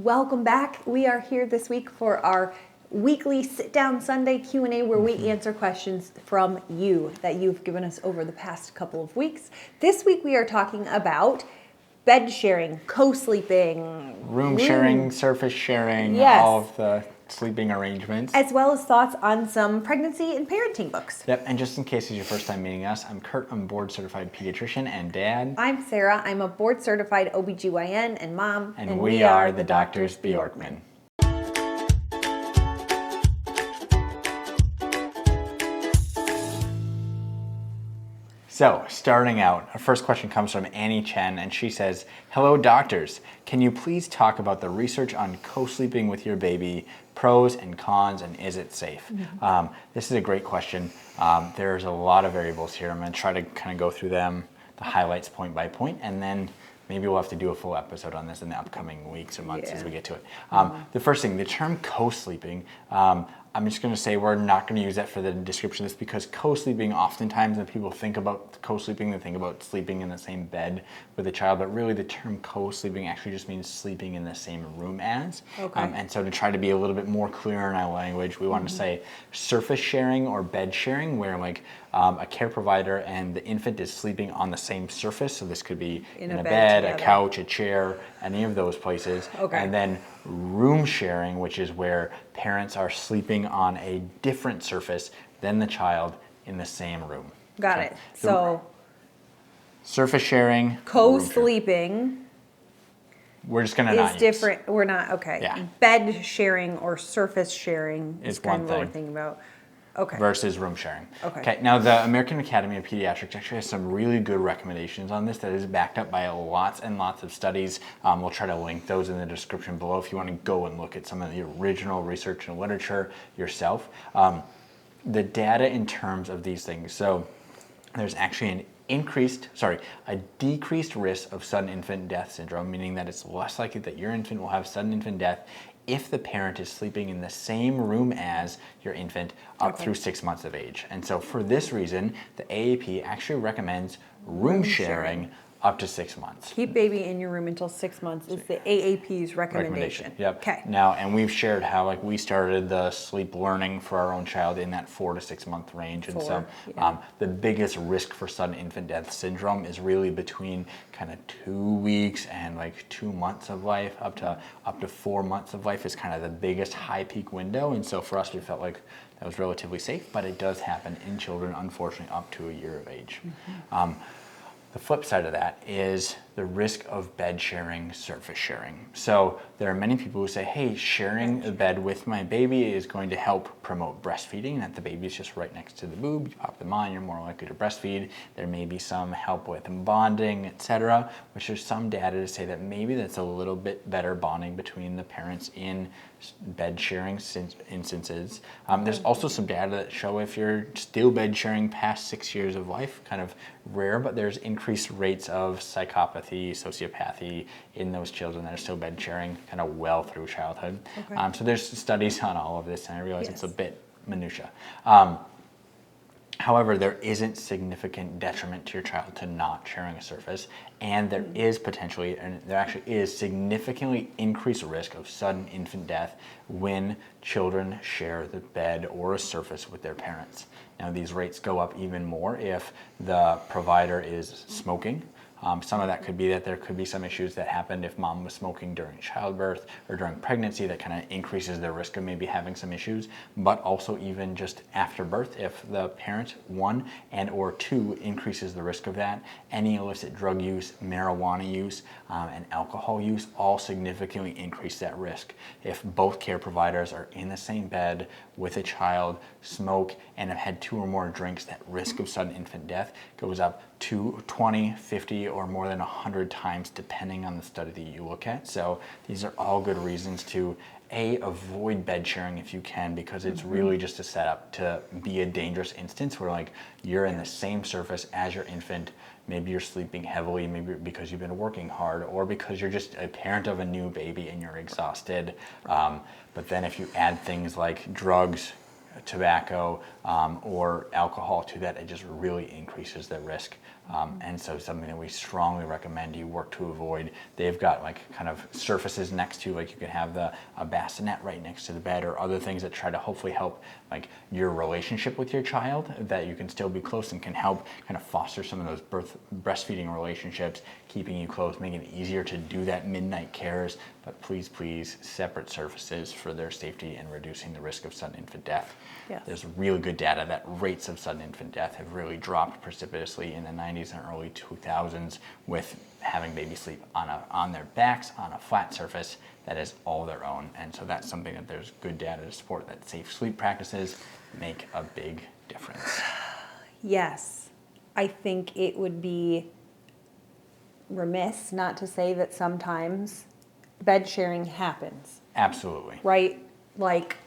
Welcome back. We are here this week for our weekly sit-down Sunday Q&A where we answer questions from you that you've given us over the past couple of weeks. This week we are talking about bed sharing, co-sleeping, room sharing, surface sharing, Yes. all of the sleeping arrangements. as well as thoughts on some pregnancy and parenting books. Yep, and just in case it's your first time meeting us, I'm Kurt, I'm a board-certified pediatrician and dad. I'm Sarah. I'm a board-certified OBGYN and mom. And we are the Doctors Bjorkman. So, starting out, our first question comes from Annie Chen, and she says, "Hello doctors, can you please talk about the research on co-sleeping with your baby, pros and cons, and is it safe?" This is a great question. There's a lot of variables here. I'm going to try to kind of go through them, the highlights point by point, and then maybe we'll have to do a full episode on this in the upcoming weeks or months as we get to it. The first thing, the term co-sleeping, I'm just going to say we're not going to use that for the description of this because co-sleeping, oftentimes when people think about co-sleeping, they think about sleeping in the same bed with a child, but really the term co-sleeping actually just means sleeping in the same room as. And so to try to be a little bit more clear in our language, we want to say surface sharing or bed sharing, where like a care provider and the infant is sleeping on the same surface. So this could be in a bed, a couch, a chair, any of those places. And then room sharing, which is where parents are sleeping on a different surface than the child in the same room. Got it. So surface sharing, co-sleeping we're just gonna is not different. We're not okay. Yeah. Bed sharing or surface sharing is kind of what we're thinking about. Versus room sharing. Okay. Now the American Academy of Pediatrics actually has some really good recommendations on this that is backed up by lots and lots of studies. We'll try to link those in the description below if you want to go and look at some of the original research and literature yourself. The data in terms of these things. So there's actually a decreased risk of sudden infant death syndrome, meaning that it's less likely that your infant will have sudden infant death if the parent is sleeping in the same room as your infant up through 6 months of age. And so for this reason, the AAP actually recommends room sharing up to 6 months. Keep baby in your room until 6 months is the AAP's recommendation. Yep. Okay. Now, and we've shared how like we started the sleep learning for our own child in that 4 to 6 month range. And so the biggest risk for sudden infant death syndrome is really between kind of 2 weeks and like 2 months of life, up to 4 months of life is kind of the biggest high peak window. And so for us, we felt like that was relatively safe, but it does happen in children, unfortunately, up to a year of age. The flip side of that is the risk of bed sharing, surface sharing. So there are many people who say, hey, sharing a bed with my baby is going to help promote breastfeeding, that the baby is just right next to the boob, you pop them on, you're more likely to breastfeed. There may be some help with bonding, etc., which there's some data to say that maybe that's a little bit better bonding between the parents in bed sharing instances. There's also some data that show if you're still bed sharing past 6 years of life, kind of rare, but there's increased rates of psychopathy, sociopathy in those children that are still bed sharing kind of well through childhood. So there's studies on all of this, and I realize it's a bit minutia. However, there isn't significant detriment to your child to not sharing a surface, and there is potentially, and there actually is significantly increased risk of sudden infant death when children share the bed or a surface with their parents. Now, these rates go up even more if the provider is smoking. Some of that could be that there could be some issues that happened if mom was smoking during childbirth or during pregnancy that kind of increases the risk of maybe having some issues, but also even just after birth, if the parent, 1 and or 2, increases the risk of that. Any illicit drug use, marijuana use, and alcohol use all significantly increase that risk. If both care providers are in the same bed with a child, smoke, and have had 2 or more drinks, that risk of sudden infant death goes up to 20, 50, or more than 100 times depending on the study that you look at. So these are all good reasons to avoid bed sharing if you can, because it's really just a setup to be a dangerous instance where like you're in the same surface as your infant. Maybe you're sleeping heavily, maybe because you've been working hard, or because you're just a parent of a new baby and you're exhausted. But then if you add things like drugs, tobacco, or alcohol to that, it just really increases the risk And so something that we strongly recommend you work to avoid. They've got like kind of surfaces next to, like you can have a bassinet right next to the bed, or other things that try to hopefully help like your relationship with your child, that you can still be close and can help kind of foster some of those breastfeeding relationships, keeping you close, making it easier to do that midnight cares. But please, separate surfaces for their safety and reducing the risk of sudden infant death. Yes. There's really good data that rates of sudden infant death have really dropped precipitously in the 90s and early 2000s with having babies sleep on their backs on a flat surface that is all their own. And so that's something that there's good data to support, that safe sleep practices make a big difference. Yes, I think it would be remiss not to say that sometimes bed sharing happens. Absolutely. Right? Like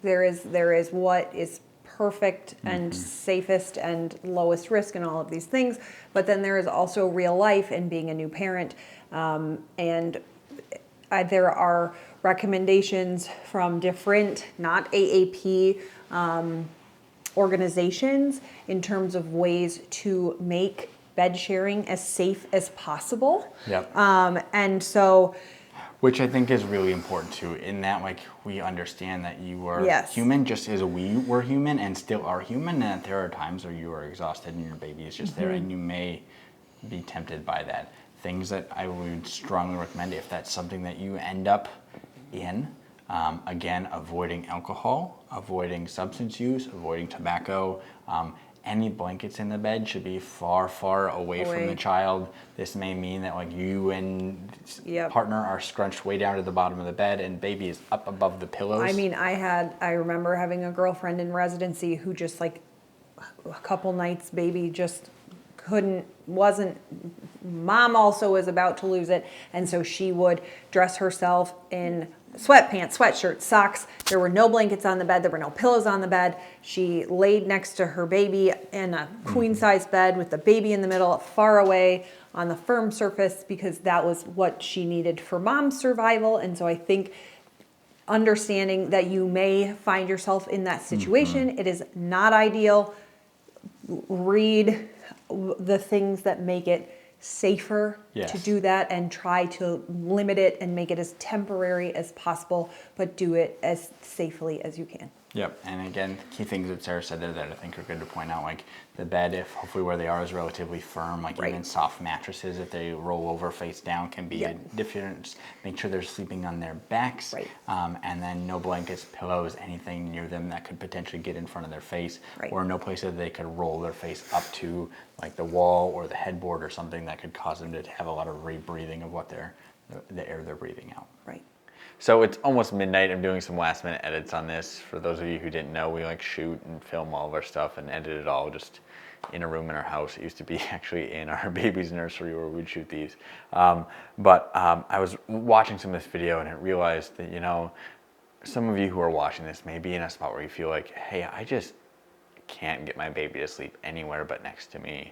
there is what is perfect and safest and lowest risk and all of these things, but then there is also real life and being a new parent. And there are recommendations from different, not AAP, organizations in terms of ways to make bed sharing as safe as possible. Yep. And so, which I think is really important too, in that like we understand that you are Yes. human just as we were human and still are human, and that there are times where you are exhausted and your baby is just there and you may be tempted by that. Things that I would strongly recommend if that's something that you end up in, again, avoiding alcohol, avoiding substance use, avoiding tobacco. Any blankets in the bed should be far away from the child. This may mean that like you and partner are scrunched way down to the bottom of the bed and baby is up above the pillows. I mean, I remember having a girlfriend in residency who just like a couple nights, baby just mom also was about to lose it. And so she would dress herself in sweatpants, sweatshirt, socks. There were no blankets on the bed. There were no pillows on the bed. She laid next to her baby in a queen size bed with the baby in the middle, far away on the firm surface, because that was what she needed for mom's survival. And so I think understanding that you may find yourself in that situation, it is not ideal. Read the things that make it safer to do that and try to limit it and make it as temporary as possible, but do it as safely as you can. Yep, and again, key things that Sarah said there that I think are good to point out, like the bed, if hopefully where they are is relatively firm, like even soft mattresses, if they roll over face down, can be a difference. Make sure they're sleeping on their backs, and then no blankets, pillows, anything near them that could potentially get in front of their face, or no place that they could roll their face up to, like the wall or the headboard or something that could cause them to have a lot of rebreathing of what the air they're breathing out. Right. So it's almost midnight. I'm doing some last minute edits on this. For those of you who didn't know, we like shoot and film all of our stuff and edit it all just in a room in our house. It used to be actually in our baby's nursery where we'd shoot these. But I was watching some of this video and I realized that, you know, some of you who are watching this may be in a spot where you feel like, hey, I just can't get my baby to sleep anywhere but next to me.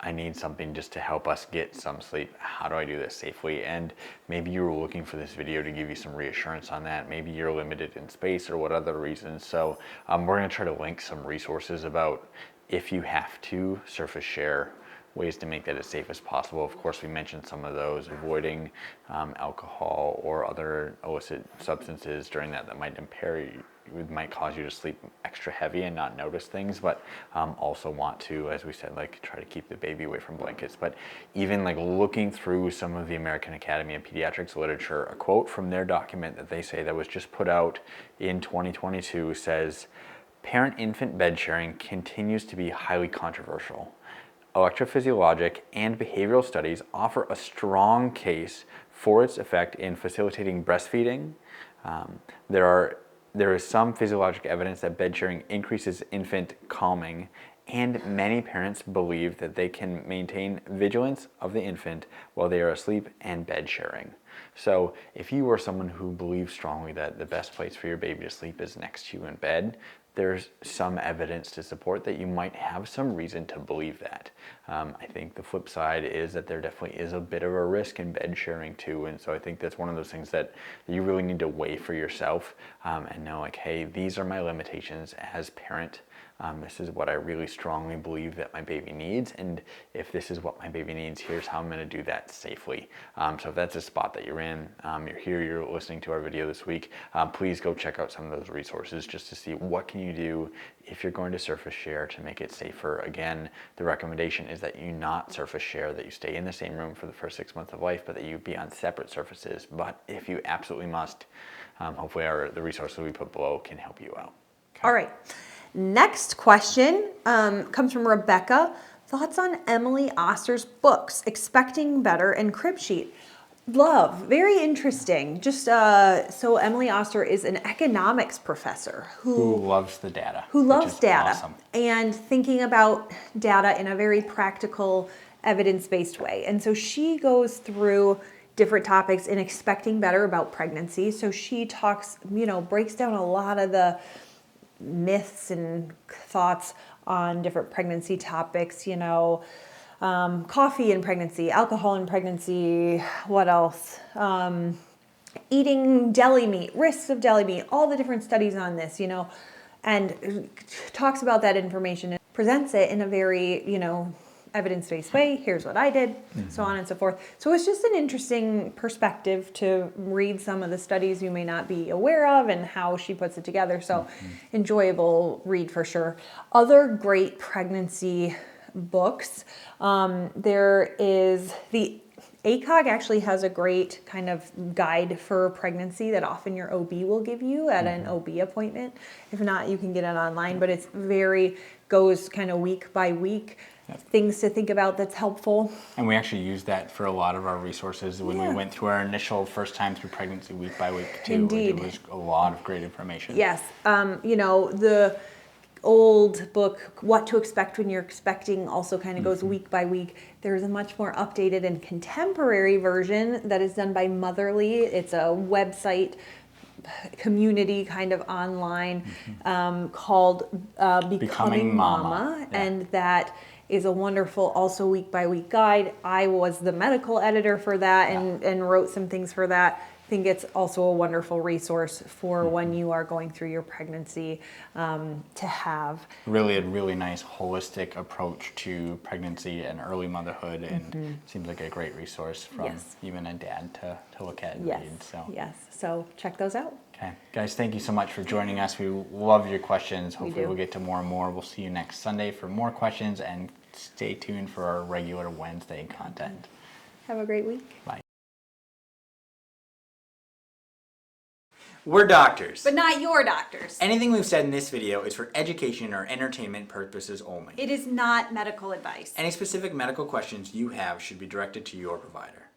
I need something just to help us get some sleep. How do I do this safely? And maybe you were looking for this video to give you some reassurance on that. Maybe you're limited in space or what other reasons. So we're gonna try to link some resources about if you have to surface share, ways to make that as safe as possible. Of course, we mentioned some of those, avoiding alcohol or other illicit substances during that might impair you. It might cause you to sleep extra heavy and not notice things, but also want to, as we said, like try to keep the baby away from blankets. But even like looking through some of the American Academy of Pediatrics literature, a quote from their document that they say that was just put out in 2022 says, parent-infant bed sharing continues to be highly controversial. Electrophysiologic and behavioral studies offer a strong case for its effect in facilitating breastfeeding. There is some physiologic evidence that bed sharing increases infant calming, and many parents believe that they can maintain vigilance of the infant while they are asleep and bed sharing. So if you are someone who believes strongly that the best place for your baby to sleep is next to you in bed, there's some evidence to support that you might have some reason to believe that. I think the flip side is that there definitely is a bit of a risk in bed sharing too, and so I think that's one of those things that you really need to weigh for yourself and know like, hey, these are my limitations as parent. This is what I really strongly believe that my baby needs, and if this is what my baby needs, here's how I'm going to do that safely. So if that's a spot that you're in, you're here, you're listening to our video this week, please go check out some of those resources just to see what can you do if you're going to surface share to make it safer. Again, the recommendation is that you not surface share, that you stay in the same room for the first 6 months of life, but that you be on separate surfaces. But if you absolutely must, hopefully the resources we put below can help you out. Okay. All right. Next question comes from Rebecca. Thoughts on Emily Oster's books, Expecting Better and Crib Sheet? Love, very interesting. Just so Emily Oster is an economics professor who loves the data. Who loves data. Awesome. And thinking about data in a very practical, evidence-based way. And so she goes through different topics in Expecting Better about pregnancy. So she talks, breaks down a lot of the myths and thoughts on different pregnancy topics, coffee in pregnancy, alcohol in pregnancy, what else? Eating deli meat, risks of deli meat, all the different studies on this, and talks about that information and presents it in a very, evidence-based way. Here's what I did, so on and so forth. So it's just an interesting perspective to read some of the studies you may not be aware of and how she puts it together. So enjoyable read for sure. Other great pregnancy books. There is the ACOG actually has a great kind of guide for pregnancy that often your OB will give you at an OB appointment. If not, you can get it online, but it's goes kind of week by week. Things to think about that's helpful. And we actually use that for a lot of our resources when we went through our initial first time through pregnancy week by week too. Indeed. It was a lot of great information. Yes. The old book, What to Expect When You're Expecting, also kind of goes week by week. There's a much more updated and contemporary version that is done by Motherly. It's a website community kind of online called Becoming Mama. Yeah. And that is a wonderful also week by week guide. I was the medical editor for that and wrote some things for that. I think it's also a wonderful resource for when you are going through your pregnancy to have. Really a really nice holistic approach to pregnancy and early motherhood, and seems like a great resource from even a dad to look at and read. So check those out. Okay, guys, thank you so much for joining us. We love your questions. Hopefully we'll get to more and more. We'll see you next Sunday for more questions, and stay tuned for our regular Wednesday content. Have a great week. Bye. We're doctors. But not your doctors. Anything we've said in this video is for education or entertainment purposes only. It is not medical advice. Any specific medical questions you have should be directed to your provider.